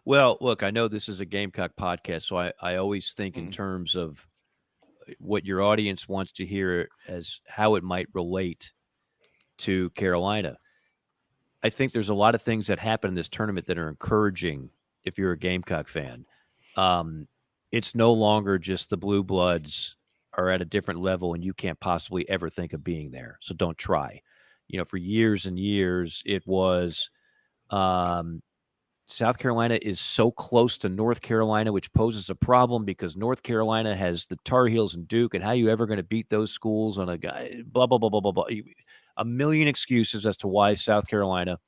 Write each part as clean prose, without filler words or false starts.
Well, look, I know this is a Gamecock podcast, so I always think in terms of what your audience wants to hear as how it might relate to Carolina. I think there's a lot of things that happen in this tournament that are encouraging if you're a Gamecock fan. Um, it's no longer just the Blue Bloods are at a different level and you can't possibly ever think of being there. So don't try. For years and years, it was um, South Carolina is so close to North Carolina, which poses a problem because North Carolina has the Tar Heels and Duke, and how are you ever going to beat those schools on a guy? Blah blah blah blah blah blah. A million excuses as to why South Carolina,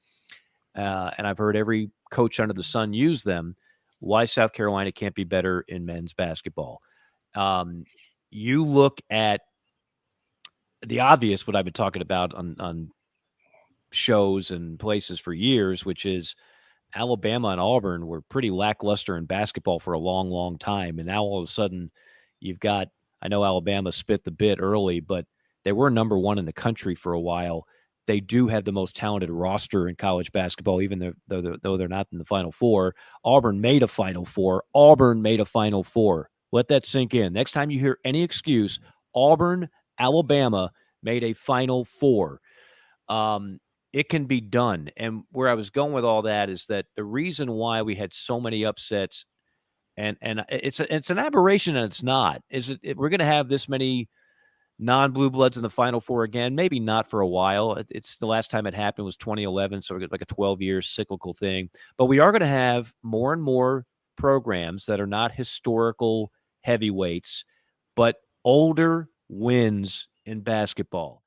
and I've heard every coach under the sun use them. Why South Carolina can't be better in men's basketball? You look at the obvious, what I've been talking about on shows and places for years, which is Alabama and Auburn were pretty lackluster in basketball for a long, long time. And now all of a sudden you've got, I know Alabama spit the bit early, but they were number one in the country for a while. They do have the most talented roster in college basketball, even though they're not in the Final Four. Auburn made a Final Four. Auburn made a Final Four. Let that sink in. Next time you hear any excuse, Auburn, Alabama made a Final Four. It can be done. And where I was going with all that is that the reason why we had so many upsets, and it's an aberration, and it's not. We're going to have this many non-blue bloods in the Final Four again? Maybe not for a while. It's the last time it happened was 2011, so it's like a 12-year cyclical thing. But we are going to have more and more programs that are not historical heavyweights, but older wins in basketball.